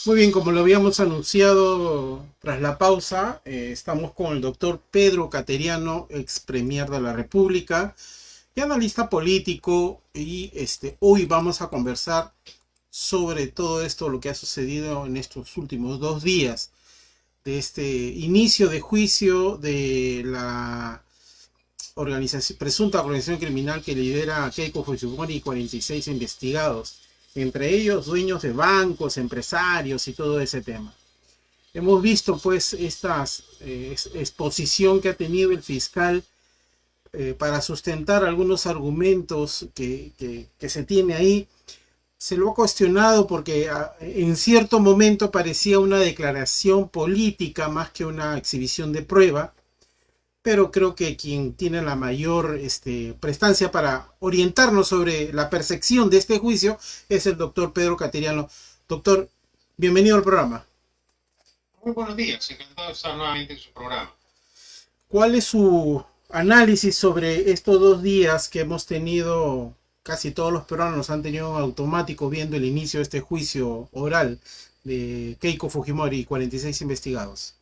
Muy bien, como lo habíamos anunciado tras la pausa, estamos con el doctor Pedro Cateriano, ex premier de la República y analista político, y hoy vamos a conversar sobre todo esto, lo que ha sucedido en estos últimos 2 días, de este inicio de juicio de la presunta organización criminal que lidera Keiko Fujimori y 46 investigados, entre ellos dueños de bancos, empresarios y todo ese tema. Hemos visto pues esta exposición que ha tenido el fiscal para sustentar algunos argumentos que se tiene ahí. Se lo ha cuestionado porque en cierto momento parecía una declaración política más que una exhibición de prueba, pero creo que quien tiene la mayor prestancia para orientarnos sobre la percepción de este juicio es el doctor Pedro Cateriano. Doctor, bienvenido al programa. Muy buenos días, encantado de estar nuevamente en su programa. ¿Cuál es su análisis sobre estos 2 días que hemos tenido? Casi todos los peruanos han tenido un automático viendo el inicio de este juicio oral de Keiko Fujimori y 46 investigados.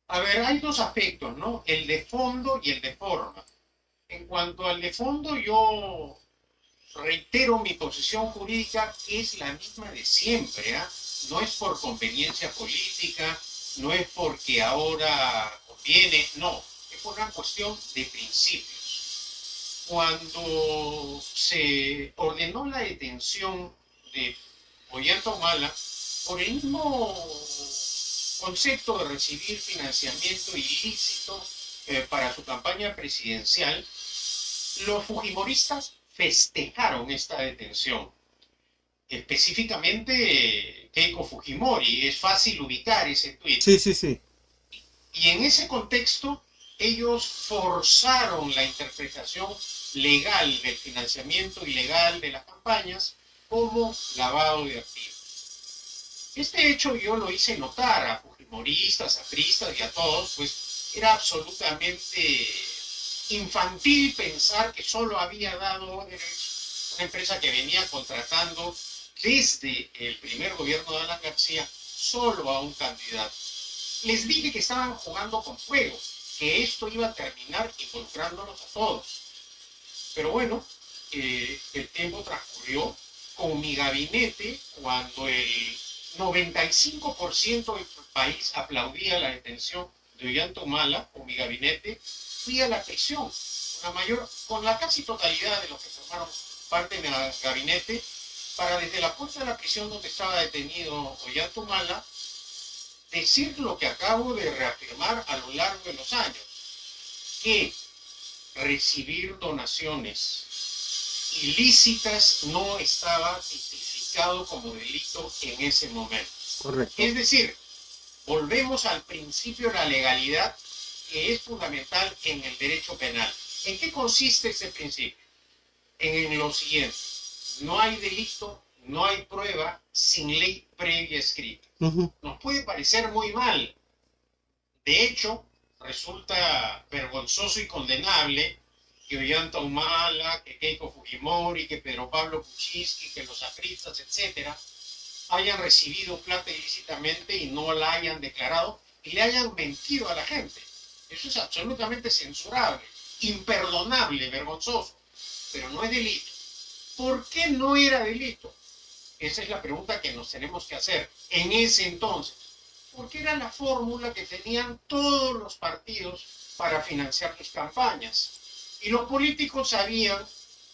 A ver, hay dos aspectos, ¿no? El de fondo y el de forma. En cuanto al de fondo, yo reitero mi posición jurídica, que es la misma de siempre, ¿eh? No es por conveniencia política, no es porque ahora conviene, no, es por una cuestión de principios. Cuando se ordenó la detención de Ollanta Humala, por el mismo concepto de recibir financiamiento ilícito para su campaña presidencial, los fujimoristas festejaron esta detención. Específicamente Keiko Fujimori, es fácil ubicar ese tuit. Sí, sí, sí. Y en ese contexto, ellos forzaron la interpretación legal del financiamiento ilegal de las campañas como lavado de activos. Este hecho yo lo hice notar a fujimoristas, a priistas y a todos, pues era absolutamente infantil pensar que solo había dado órdenes una empresa que venía contratando desde el primer gobierno de Alan García solo a un candidato. Les dije que estaban jugando con fuego, que esto iba a terminar involucrándolos a todos. Pero bueno, el tiempo transcurrió. Con mi gabinete, cuando el 95% del país aplaudía la detención de Ollanta Humala, con mi gabinete, fui a la prisión, con la casi totalidad de los que formaron parte de mi gabinete, para desde la puerta de la prisión donde estaba detenido Ollanta Humala, decir lo que acabo de reafirmar a lo largo de los años, que recibir donaciones ilícitas no estaba tipificado como delito en ese momento. Correcto. Es decir, volvemos al principio de la legalidad, que es fundamental en el derecho penal. ¿En qué consiste ese principio? En lo siguiente: no hay delito, no hay prueba sin ley previa escrita. Nos puede parecer muy mal. De hecho, resulta vergonzoso y condenable que Ollanta Humala, que Keiko Fujimori, que Pedro Pablo Kuczynski, que los apristas, etcétera, hayan recibido plata ilícitamente y no la hayan declarado y le hayan mentido a la gente. Eso es absolutamente censurable, imperdonable, vergonzoso, pero no es delito. ¿Por qué no era delito? Esa es la pregunta que nos tenemos que hacer en ese entonces. Porque era la fórmula que tenían todos los partidos para financiar sus campañas. Y los políticos sabían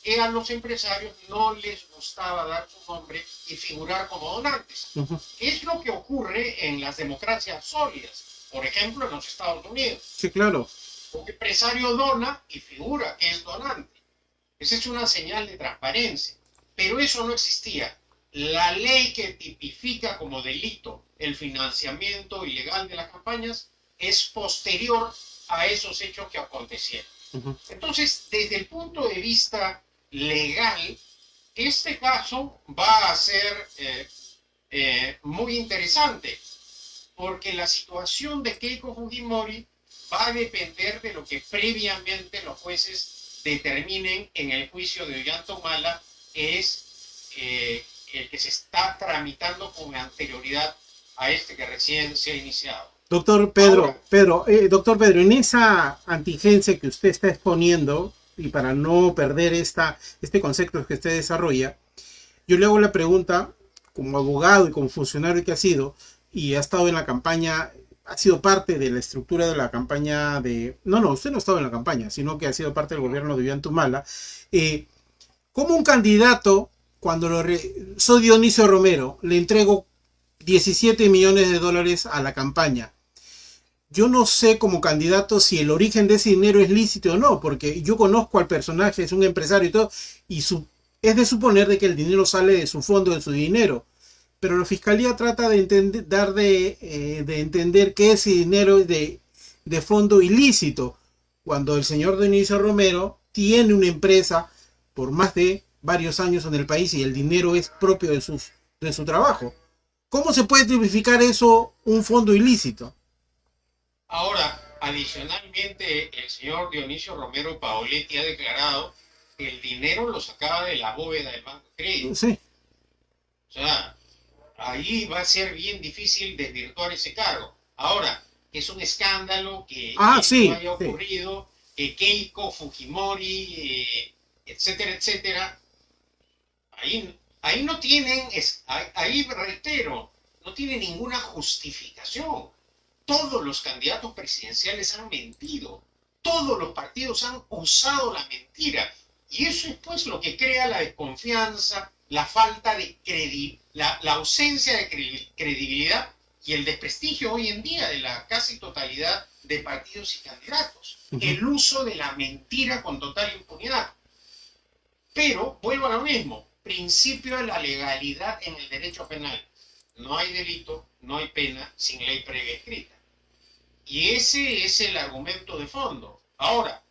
que a los empresarios no les gustaba dar su nombre y figurar como donantes. Es lo que ocurre en las democracias sólidas, por ejemplo en los Estados Unidos. Sí, claro. Un empresario dona y figura que es donante. Esa es una señal de transparencia. Pero eso no existía. La ley que tipifica como delito el financiamiento ilegal de las campañas es posterior a esos hechos que acontecieron. Entonces, desde el punto de vista legal, este caso va a ser muy interesante, porque la situación de Keiko Fujimori va a depender de lo que previamente los jueces determinen en el juicio de Ollanta Humala, que es el que se está tramitando con anterioridad a este que recién se ha iniciado. Doctor Pedro, doctor Pedro, en esa contingencia que usted está exponiendo, y para no perder este concepto que usted desarrolla, yo le hago la pregunta, como abogado y como funcionario que ha sido, y ha estado en la campaña, ha sido parte de la estructura de la campaña de... No, usted no ha estado en la campaña, sino que ha sido parte del gobierno de Ollantumala. Como un candidato, cuando soy Dionisio Romero, le entrego 17 millones de dólares a la campaña. Yo no sé como candidato si el origen de ese dinero es lícito o no, porque yo conozco al personaje, es un empresario y todo, y es de suponer de que el dinero sale de su fondo, de su dinero. Pero la fiscalía trata de entender que ese dinero es de fondo ilícito, cuando el señor Dionisio Romero tiene una empresa por más de varios años en el país y el dinero es propio de su trabajo. ¿Cómo se puede tipificar eso un fondo ilícito? Ahora, adicionalmente, el señor Dionisio Romero Paoletti ha declarado que el dinero lo sacaba de la bóveda del Banco de Crédito. Sí. O sea, ahí va a ser bien difícil desvirtuar ese cargo. Ahora, es un escándalo que esto Sí, haya sí. ocurrido, que Keiko Fujimori, etcétera, etcétera, ahí no tienen, ahí reitero, no tiene ninguna justificación. Todos los candidatos presidenciales han mentido, todos los partidos han usado la mentira, y eso es pues lo que crea la desconfianza, la falta de credibilidad, la ausencia de credibilidad y el desprestigio hoy en día de la casi totalidad de partidos y candidatos. El uso de la mentira con total impunidad. Pero vuelvo a lo mismo, principio de la legalidad en el derecho penal. No hay delito, no hay pena sin ley previa escrita. Y ese es el argumento de fondo. Ahora,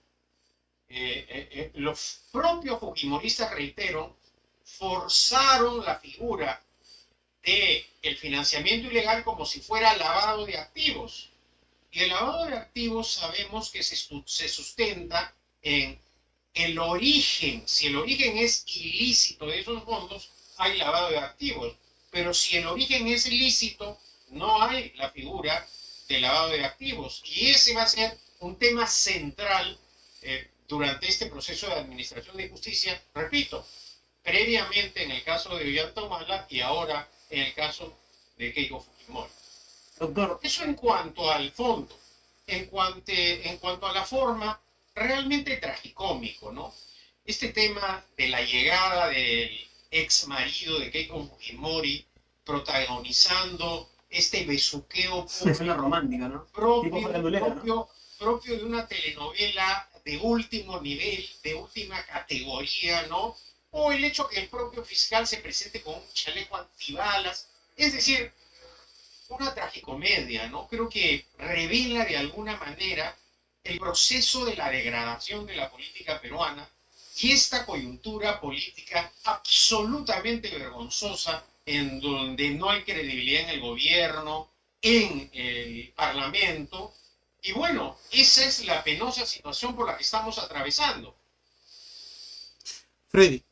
los propios fujimoristas, reitero, forzaron la figura del financiamiento ilegal como si fuera lavado de activos. Y el lavado de activos sabemos que se sustenta en el origen. Si el origen es ilícito de esos fondos, hay lavado de activos. Pero si el origen es ilícito, no hay la figura de lavado de activos. Y ese va a ser un tema central durante este proceso de administración de justicia, repito, previamente en el caso de Ollanta y ahora en el caso de Keiko Fujimori. Doctor, Eso en cuanto al fondo. En cuanto a la forma, realmente tragicómico, ¿no? Este tema de la llegada del ex marido de Keiko Fujimori protagonizando este besuqueo es una romántica, ¿no? propio de una telenovela de último nivel, de última categoría, ¿no? O el hecho que el propio fiscal se presente con un chaleco antibalas. Es decir, una tragicomedia, ¿no? Creo que revela de alguna manera el proceso de la degradación de la política peruana y esta coyuntura política absolutamente vergonzosa en donde no hay credibilidad en el gobierno, en el parlamento. Y bueno, esa es la penosa situación por la que estamos atravesando. Freddy.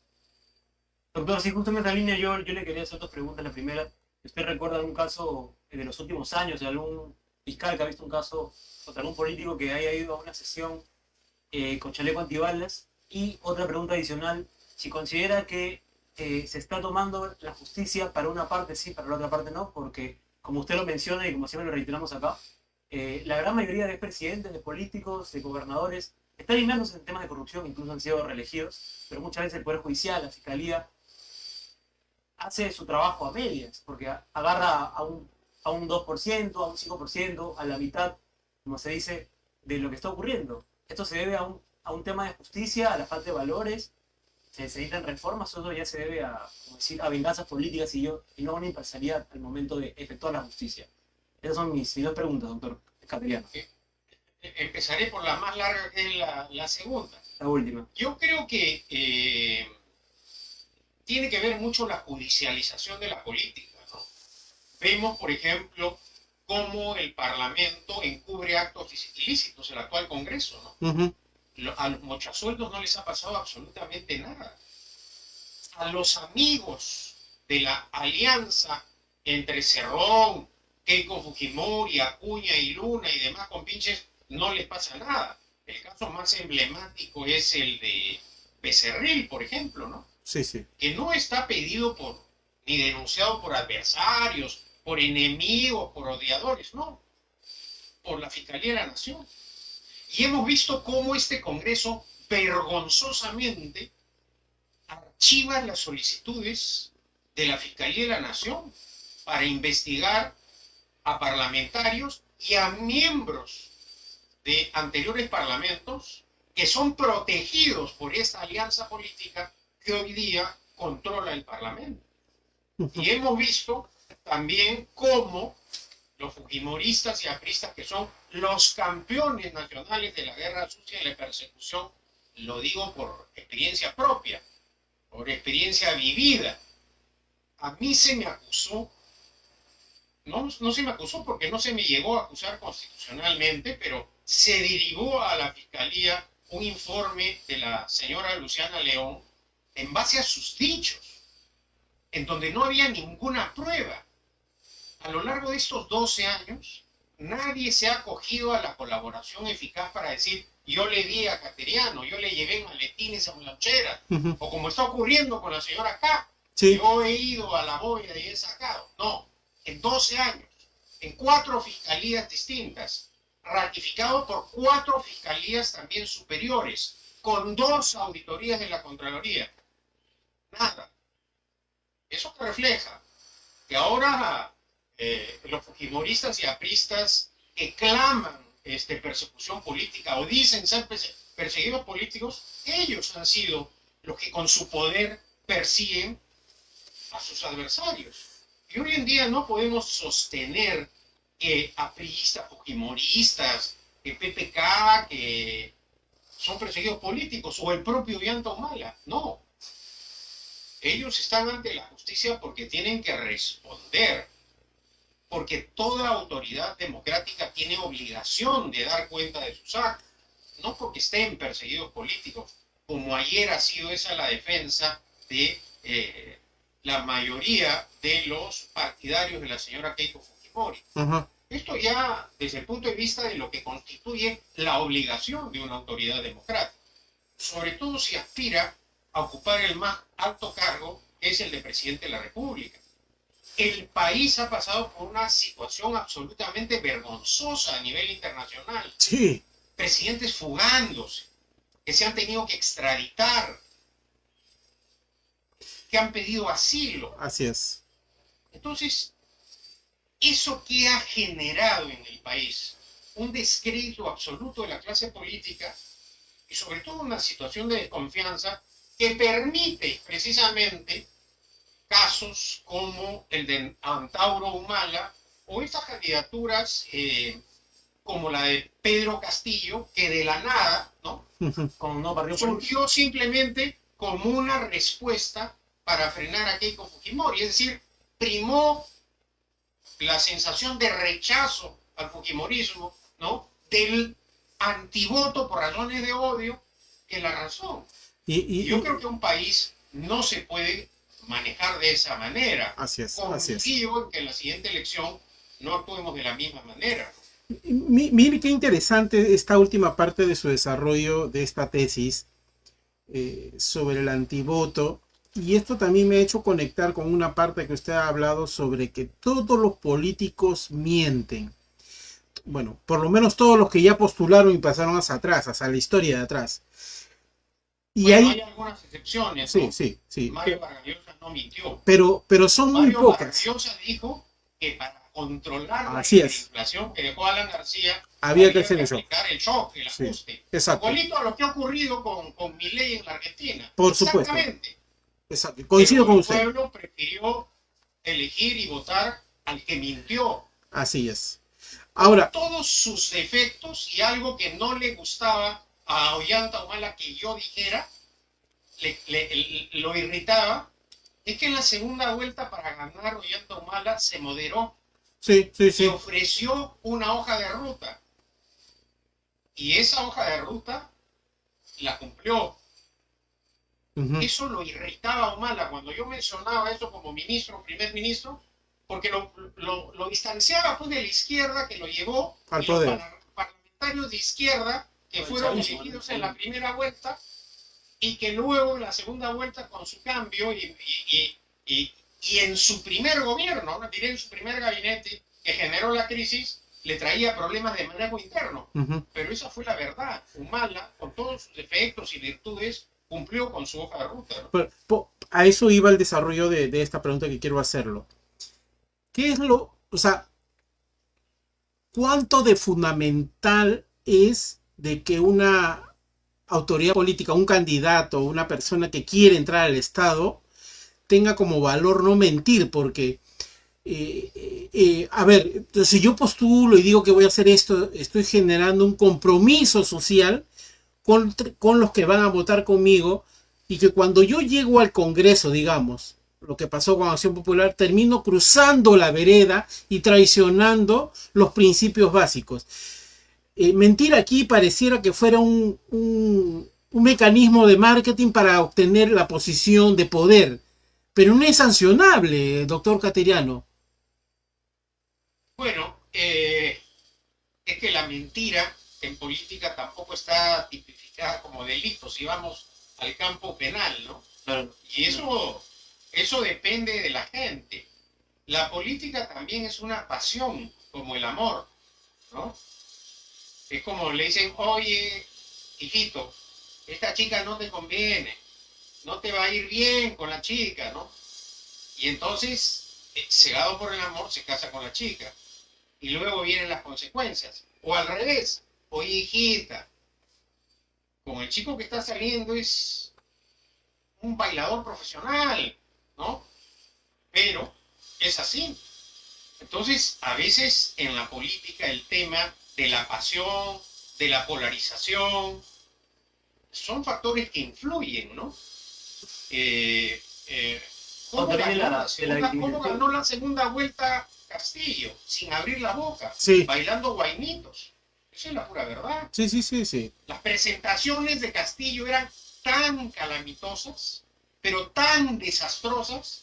Doctor, sí, justo en esta línea yo le quería hacer dos preguntas. La primera, ¿usted recuerda algún caso de los últimos años, de algún fiscal que ha visto un caso contra algún político que haya ido a una sesión con chaleco antibalas? Y otra pregunta adicional, si considera que se está tomando la justicia para una parte sí, para la otra parte no, porque como usted lo menciona y como siempre lo reiteramos acá, la gran mayoría de expresidentes, de políticos, de gobernadores, están inmersos en temas de corrupción, incluso han sido reelegidos, pero muchas veces el Poder Judicial, la Fiscalía, hace su trabajo a medias, porque agarra a un 2%, a un 5%, a la mitad, como se dice, de lo que está ocurriendo. Esto se debe a un tema de justicia, a la falta de valores, se necesitan reformas, o eso ya se debe a, como decir, a venganzas políticas y no a una imparcialidad al momento de efectuar la justicia. Esas son mis dos preguntas, doctor Cateriano. Empezaré por la más larga, que es la segunda. La última. Yo creo que tiene que ver mucho la judicialización de la política, ¿no? Vemos, por ejemplo, cómo el Parlamento encubre actos ilícitos, el actual Congreso, ¿no? A los mochasueldos no les ha pasado absolutamente nada. A los amigos de la alianza entre Cerrón, Keiko Fujimori, Acuña y Luna y demás compinches, no les pasa nada. El caso más emblemático es el de Becerril, por ejemplo, ¿no? Sí, sí. Que no está pedido por, ni denunciado por adversarios, por enemigos, por odiadores, no, por la Fiscalía de la Nación. Y hemos visto cómo este Congreso vergonzosamente archiva las solicitudes de la Fiscalía de la Nación para investigar a parlamentarios y a miembros de anteriores parlamentos que son protegidos por esta alianza política que hoy día controla el Parlamento. Y hemos visto también cómo los fujimoristas y apristas, que son los campeones nacionales de la guerra sucia y la persecución, lo digo por experiencia propia, por experiencia vivida. A mí se me acusó, no se me acusó porque no se me llegó a acusar constitucionalmente, pero se derivó a la Fiscalía un informe de la señora Luciana León en base a sus dichos, en donde no había ninguna prueba. A lo largo de estos 12 años, nadie se ha acogido a la colaboración eficaz para decir, yo le di a Cateriano, yo le llevé maletines a una lonchera, o como está ocurriendo con la señora K, Sí. yo he ido a la bóveda y he sacado. No, en 12 años, en 4 fiscalías distintas, ratificado por 4 fiscalías también superiores, con 2 auditorías de la Contraloría. Nada. Eso te refleja que ahora los fujimoristas y apristas que claman persecución política o dicen ser perseguidos políticos, ellos han sido los que con su poder persiguen a sus adversarios. Y hoy en día no podemos sostener que apristas, fujimoristas, que PPK, que son perseguidos políticos, o el propio Ollanta Humala. No. Ellos están ante la justicia porque tienen que responder, porque toda autoridad democrática tiene obligación de dar cuenta de sus actos, no porque estén perseguidos políticos, como ayer ha sido esa la defensa de la mayoría de los partidarios de la señora Keiko Fujimori. Esto ya desde el punto de vista de lo que constituye la obligación de una autoridad democrática, sobre todo si aspira a ocupar el más alto cargo, que es el de presidente de la República. El país ha pasado por una situación absolutamente vergonzosa a nivel internacional. Sí. Presidentes fugándose, que se han tenido que extraditar, que han pedido asilo. Así es. Entonces, ¿eso qué ha generado en el país? Un descrédito absoluto de la clase política y sobre todo una situación de desconfianza que permite precisamente casos como el de Antauro Humala o estas candidaturas como la de Pedro Castillo, que de la nada, ¿no? Con no partido Surgió simplemente como una respuesta para frenar a Keiko Fujimori, es decir, primó la sensación de rechazo al fujimorismo, ¿no? Del antivoto por razones de odio que la razón. Y yo creo que un país no se puede manejar de esa manera. Así es, Confío en que en la siguiente elección no actuemos de la misma manera. Mire qué interesante esta última parte de su desarrollo de esta tesis sobre el antivoto. Y esto también me ha hecho conectar con una parte que usted ha hablado sobre que todos los políticos mienten. Bueno, por lo menos todos los que ya postularon y pasaron hacia atrás, hacia la historia de atrás. Y bueno, hay algunas excepciones, sí, ¿no? sí. Mario Vargas Llosa no mintió. Pero son muy Mario pocas. Vargas Llosa dijo que para controlar la Así es. inflación que dejó Alan García Había que hacer el aplicar el shock, el Sí, ajuste. exacto. Igualito a lo que ha ocurrido con Milei en la Argentina. Por supuesto. Exactamente. Exacto. Coincido Pero con usted. el pueblo prefirió elegir y votar al que mintió. Así es. Ahora, Con todos sus defectos y algo que no le gustaba a Ollanta Humala que yo dijera, lo irritaba, es que en la segunda vuelta para ganar Ollanta Humala se moderó sí. y ofreció una hoja de ruta. Y esa hoja de ruta la cumplió. Ujú. Eso lo irritaba a Humala cuando yo mencionaba eso como ministro, primer ministro, porque lo distanciaba pues, de la izquierda que lo llevó Al y los poder. parlamentarios de izquierda que Con el fueron chavismo, ¿no? elegidos en la primera vuelta y que luego en la segunda vuelta con su cambio y en su primer gobierno, ¿no? Diré en su primer gabinete que generó la crisis, le traía problemas de manejo interno. Ujú. Pero esa fue la verdad. Humala, con todos sus defectos y virtudes, cumplió con su hoja de ruta, ¿no? A eso iba el desarrollo de esta pregunta que quiero hacerlo. ¿Qué es o sea, cuánto de fundamental es de que una autoridad política, un candidato, una persona que quiere entrar al Estado, tenga como valor no mentir? Porque, a ver, si yo postulo y digo que voy a hacer esto, estoy generando un compromiso social con los que van a votar conmigo, y que cuando yo llego al Congreso, digamos, lo que pasó con Acción Popular, termino cruzando la vereda y traicionando los principios básicos. Mentir aquí pareciera que fuera un mecanismo de marketing para obtener la posición de poder, pero no es sancionable, doctor Cateriano. Bueno, es que la mentira en política tampoco está tipificada como delito, si vamos al campo penal, ¿no? Claro. Y eso depende de la gente. La política también es una pasión, como el amor, ¿no? Es como le dicen, oye, hijito, esta chica no te conviene, no te va a ir bien con la chica, ¿no? Y entonces, cegado por el amor, se casa con la chica. Y luego vienen las consecuencias. O al revés, oye, hijita, con el chico que está saliendo es un bailador profesional, ¿no? Pero es así. Entonces, a veces en la política el tema de la pasión, de la polarización, son factores que influyen, ¿no? Eh, eh, Cuando viene de la ¿Cómo victimización. ganó la segunda vuelta Castillo? Sin abrir la boca, Sí, bailando guainitos. Esa es la pura verdad. sí, sí, sí, sí. Las presentaciones de Castillo eran tan calamitosas, pero tan desastrosas,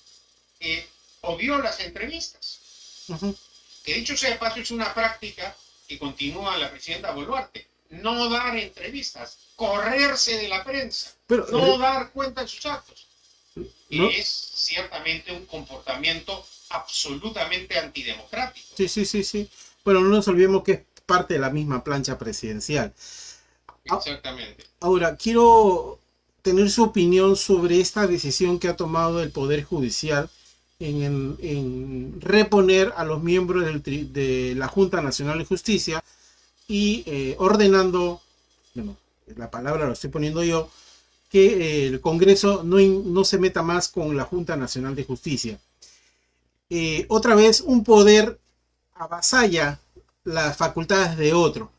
que obvió las entrevistas. Ujú. Que dicho sea de paso, es una práctica que continúa la presidenta Boluarte. No dar entrevistas, correrse de la prensa, Pero, no dar cuenta de sus actos, no, que es ciertamente un comportamiento absolutamente antidemocrático. sí, sí, sí, sí. Bueno, no nos olvidemos que es parte de la misma plancha presidencial. Exactamente. Ahora, quiero tener su opinión sobre esta decisión que ha tomado el Poder Judicial en reponer a los miembros de la Junta Nacional de Justicia y ordenando, bueno, la palabra lo estoy poniendo yo, que el Congreso no se meta más con la Junta Nacional de Justicia. Otra vez, un poder avasalla las facultades de otro.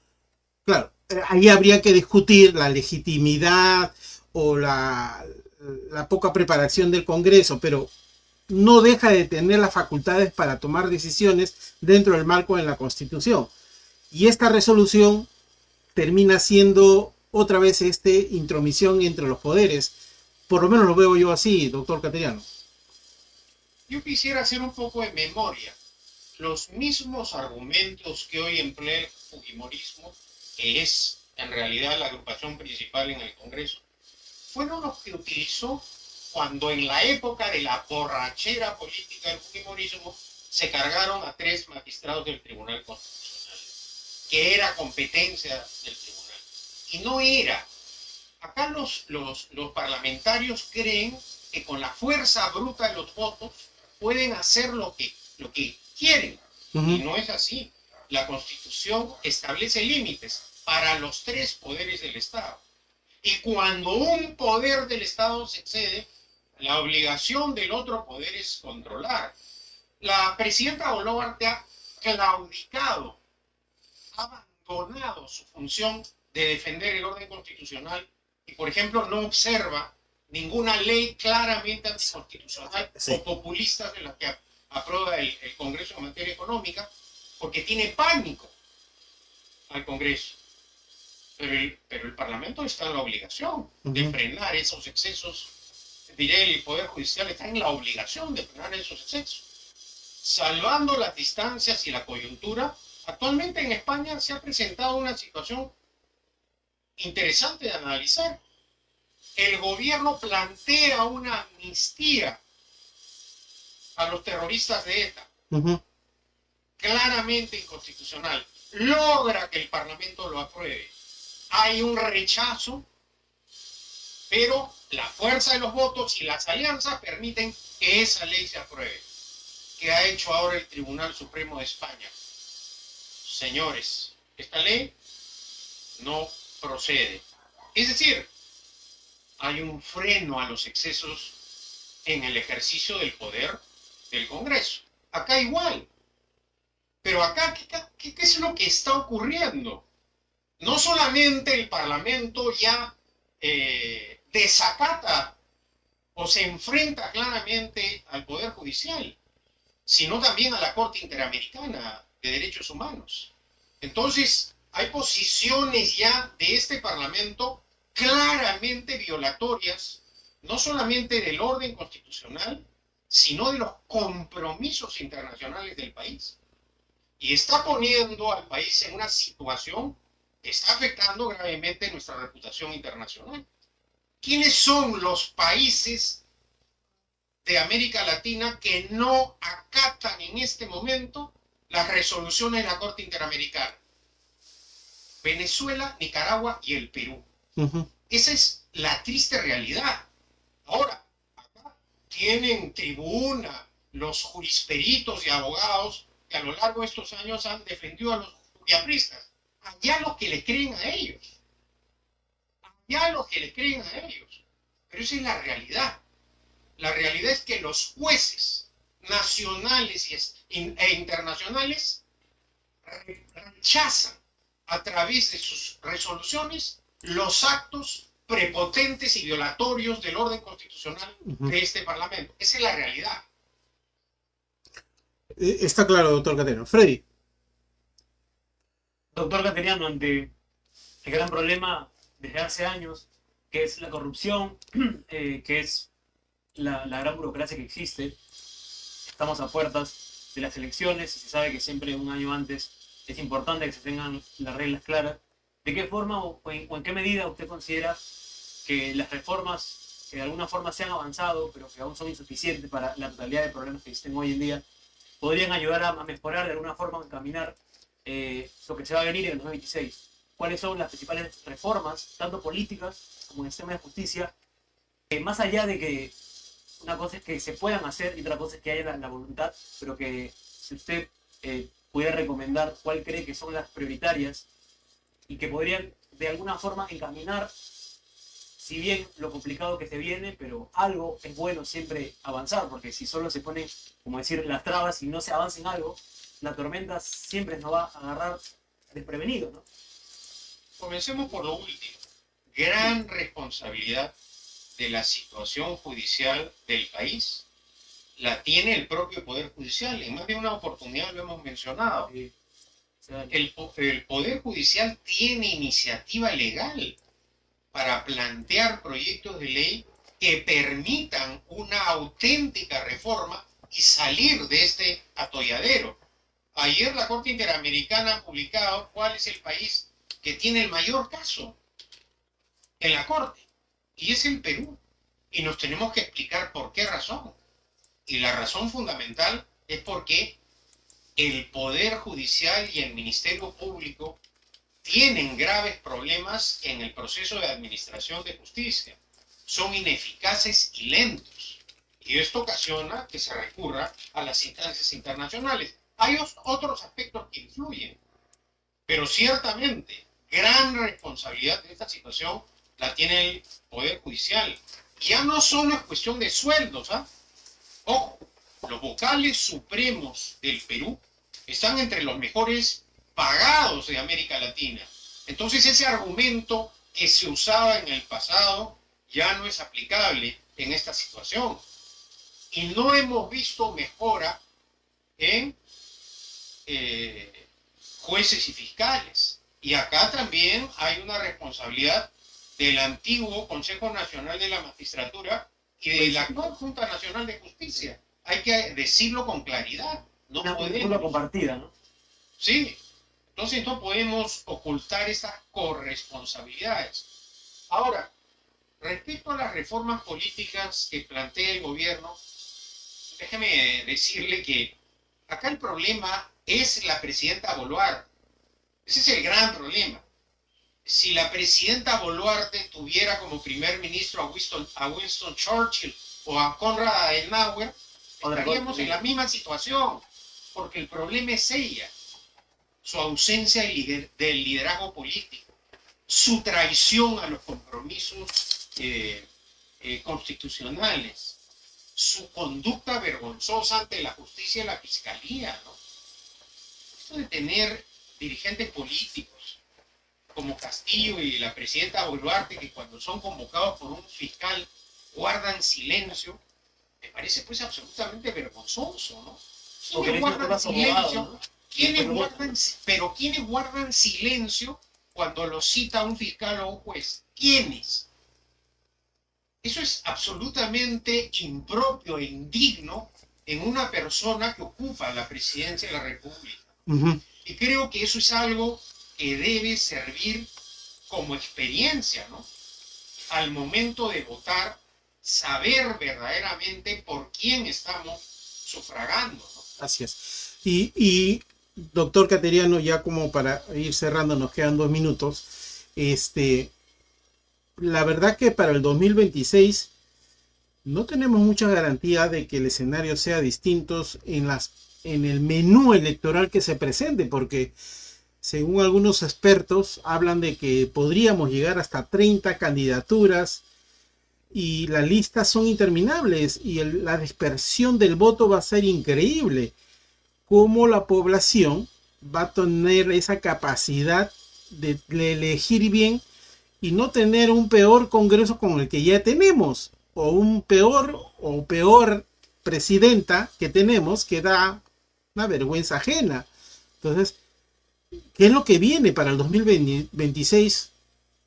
Claro, ahí habría que discutir la legitimidad o la poca preparación del Congreso, pero no deja de tener las facultades para tomar decisiones dentro del marco de la Constitución. Y esta resolución termina siendo otra vez intromisión entre los poderes. Por lo menos lo veo yo así, doctor Cateriano. Yo quisiera hacer un poco de memoria. Los mismos argumentos que hoy emplea el Fujimorismo, que es en realidad la agrupación principal en el Congreso, fueron los que utilizó cuando en la época de la borrachera política del Fujimorismo se cargaron a 3 magistrados del Tribunal Constitucional, que era competencia del tribunal. Y no era. Acá los parlamentarios creen que con la fuerza bruta de los votos pueden hacer lo que quieren. Y no es así. La Constitución establece límites para los 3 poderes del Estado. Y cuando un poder del Estado se excede, la obligación del otro poder es controlar. La presidenta Boluarte ha claudicado, ha abandonado su función de defender el orden constitucional y, por ejemplo, no observa ninguna ley claramente anticonstitucional Sí. o populista de la que aprueba el Congreso en materia económica, porque tiene pánico al Congreso. Pero el Parlamento está en la obligación de frenar esos excesos diré, el Poder Judicial está en la obligación de frenar esos excesos. Salvando las distancias y la coyuntura, actualmente en España se ha presentado una situación interesante de analizar. El gobierno plantea una amnistía a los terroristas de ETA, claramente inconstitucional. Logra que el Parlamento lo apruebe. Hay un rechazo, pero la fuerza de los votos y las alianzas permiten que esa ley se apruebe. ¿Qué ha hecho ahora el Tribunal Supremo de España? Señores, esta ley no procede. Es decir, hay un freno a los excesos en el ejercicio del poder del Congreso. Acá igual. Pero acá, ¿qué es lo que está ocurriendo? No solamente el Parlamento ya desacata o se enfrenta claramente al Poder Judicial, sino también a la Corte Interamericana de Derechos Humanos. Entonces, hay posiciones ya de este Parlamento claramente violatorias, no solamente del orden constitucional, sino de los compromisos internacionales del país. Y está poniendo al país en una situación que está afectando gravemente nuestra reputación internacional. ¿Quiénes son los países de América Latina que no acatan en este momento las resoluciones de la Corte Interamericana? Venezuela, Nicaragua y el Perú. Esa es la triste realidad. Ahora, acá tienen tribuna los jurisperitos y abogados que a lo largo de estos años han defendido a los juriapristas. Allá los que le creen a ellos. Allá los que le creen a ellos. Pero esa es la realidad. La realidad es que los jueces nacionales e internacionales rechazan a través de sus resoluciones los actos prepotentes y violatorios del orden constitucional de este Parlamento. Esa es la realidad. Está claro, doctor Caterano. Freddy. Doctor Cateriano, ante el gran problema desde hace años, que es la corrupción, que es la gran burocracia que existe, estamos a puertas de las elecciones y se sabe que siempre un año antes es importante que se tengan las reglas claras. ¿De qué forma o en qué medida usted considera que las reformas que de alguna forma se han avanzado, pero que aún son insuficientes para la totalidad de problemas que existen hoy en día, podrían ayudar a mejorar de alguna forma, a encaminar lo que se va a venir en el 2026? ¿Cuáles son las principales reformas, tanto políticas como en el sistema de justicia, que más allá de que una cosa es que se puedan hacer y otra cosa es que haya la voluntad, pero que si usted pudiera recomendar cuál cree que son las prioritarias y que podrían de alguna forma encaminar, si bien lo complicado que se viene, pero algo es bueno siempre avanzar, porque si solo se ponen, como decir, las trabas y no se avanza en algo, la tormenta siempre nos va a agarrar desprevenido, ¿no? Comencemos por lo último. Gran responsabilidad de la situación judicial del país la tiene el propio Poder Judicial. En más de una oportunidad lo hemos mencionado. Sí. O sea, El Poder Judicial tiene iniciativa legal para plantear proyectos de ley que permitan una auténtica reforma y salir de este atolladero. Ayer la Corte Interamericana ha publicado cuál es el país que tiene el mayor caso en la Corte, y es el Perú. Y nos tenemos que explicar por qué razón. Y la razón fundamental es porque el Poder Judicial y el Ministerio Público tienen graves problemas en el proceso de administración de justicia. Son ineficaces y lentos. Y esto ocasiona que se recurra a las instancias internacionales. Hay otros aspectos que influyen, pero ciertamente gran responsabilidad de esta situación la tiene el Poder Judicial. Ya no solo es cuestión de sueldos, ¿ah? Ojo, los vocales supremos del Perú están entre los mejores pagados de América Latina. Entonces ese argumento que se usaba en el pasado ya no es aplicable en esta situación. Y no hemos visto mejora en jueces y fiscales. Y acá también hay una responsabilidad del antiguo Consejo Nacional de la Magistratura y de la actual Junta Nacional de Justicia. Hay que decirlo con claridad. No Una cultura podemos, compartida, ¿no? sí, entonces no podemos ocultar esas corresponsabilidades. Ahora, respecto a las reformas políticas que plantea el gobierno, déjeme decirle que acá el problema es la presidenta Boluarte. Ese es el gran problema. Si la presidenta Boluarte tuviera como primer ministro a Winston Churchill o a Konrad Adenauer, estaríamos en la misma situación, porque el problema es ella, su ausencia del liderazgo político, su traición a los compromisos constitucionales, su conducta vergonzosa ante la justicia y la fiscalía, ¿no? Esto de tener dirigentes políticos como Castillo y la presidenta Boluarte, que cuando son convocados por un fiscal guardan silencio, me parece pues absolutamente vergonzoso, ¿no? ¿Quiénes guardan silencio? ¿No? ¿Quiénes guardan silencio cuando lo cita un fiscal o un juez? ¿Quiénes? Eso es absolutamente impropio e indigno en una persona que ocupa la presidencia de la República. Y creo que eso es algo que debe servir como experiencia, ¿no? Al momento de votar, saber verdaderamente por quién estamos sufragando, ¿no? Así es. Y doctor Cateriano, ya como para ir cerrando, nos quedan 2 minutos. La verdad que para el 2026 no tenemos mucha garantía de que el escenario sea distinto en el menú electoral que se presente, porque según algunos expertos hablan de que podríamos llegar hasta 30 candidaturas y las listas son interminables y la dispersión del voto va a ser increíble. Cómo la población va a tener esa capacidad de elegir bien y no tener un peor Congreso con el que ya tenemos, o un peor presidenta que tenemos, que da una vergüenza ajena. Entonces, ¿qué es lo que viene para el 2026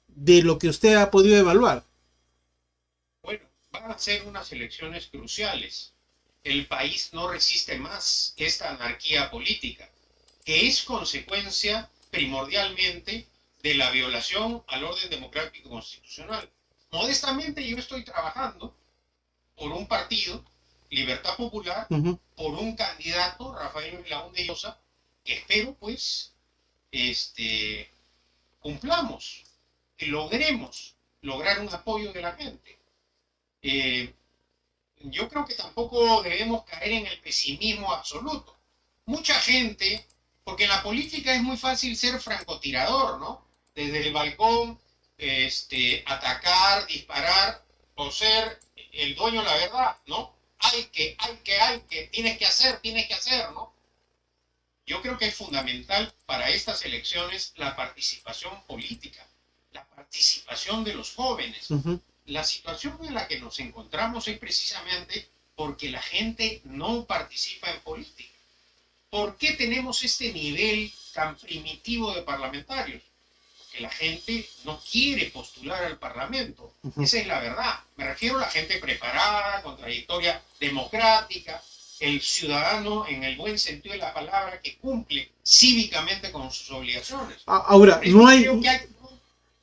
de lo que usted ha podido evaluar? Bueno, van a ser unas elecciones cruciales. El país no resiste más esta anarquía política, que es consecuencia primordialmente de la violación al orden democrático constitucional. Modestamente yo estoy trabajando por un partido, Libertad Popular, por un candidato, Rafael Laúnde Llosa, que espero pues cumplamos, que logremos lograr un apoyo de la gente. Yo creo que tampoco debemos caer en el pesimismo absoluto. Mucha gente, porque en la política es muy fácil ser francotirador, ¿no? Desde el balcón, atacar, disparar, o ser el dueño de la verdad, ¿no? Hay que, tienes que hacer, ¿no? Yo creo que es fundamental para estas elecciones la participación política, la participación de los jóvenes. La situación en la que nos encontramos es precisamente porque la gente no participa en política. ¿Por qué tenemos este nivel tan primitivo de parlamentarios? Porque la gente no quiere postular al Parlamento. Esa es la verdad. Me refiero a la gente preparada, con trayectoria democrática, el ciudadano en el buen sentido de la palabra que cumple cívicamente con sus obligaciones. Ahora,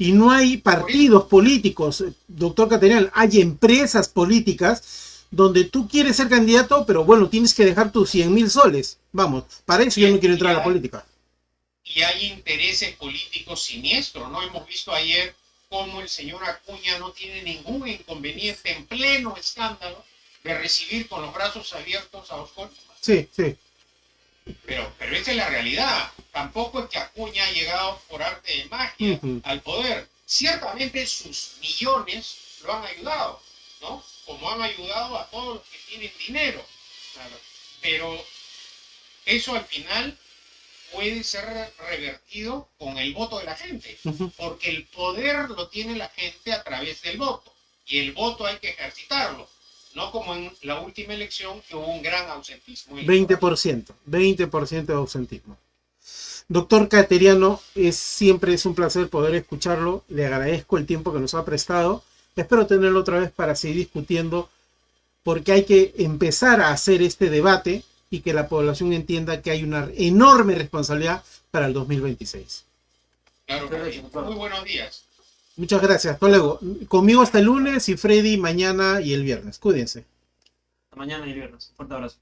no hay partidos políticos, doctor Cateriano, hay empresas políticas donde tú quieres ser candidato, pero bueno, tienes que dejar tus 100.000 soles. Vamos, para eso yo no quiero entrar a la política. Y hay intereses políticos siniestros, ¿no? Hemos visto ayer cómo el señor Acuña no tiene ningún inconveniente en pleno escándalo de recibir con los brazos abiertos a Oscar. Sí. Pero esa es la realidad. Tampoco es que Acuña ha llegado por arte de magia al poder. Ciertamente sus millones lo han ayudado, ¿no? Como han ayudado a todos los que tienen dinero. Claro. Pero eso al final puede ser revertido con el voto de la gente. Porque el poder lo tiene la gente a través del voto. Y el voto hay que ejercitarlo. No como en la última elección que hubo un gran ausentismo. 20% de ausentismo. Doctor Cateriano, siempre es un placer poder escucharlo. Le agradezco el tiempo que nos ha prestado. Espero tenerlo otra vez para seguir discutiendo porque hay que empezar a hacer este debate y que la población entienda que hay una enorme responsabilidad para el 2026. Claro que sí. Muy buenos días. Muchas gracias, hasta luego. Conmigo hasta el lunes y Freddy mañana y el viernes. Cuídense. Hasta mañana y el viernes. Fuerte abrazo.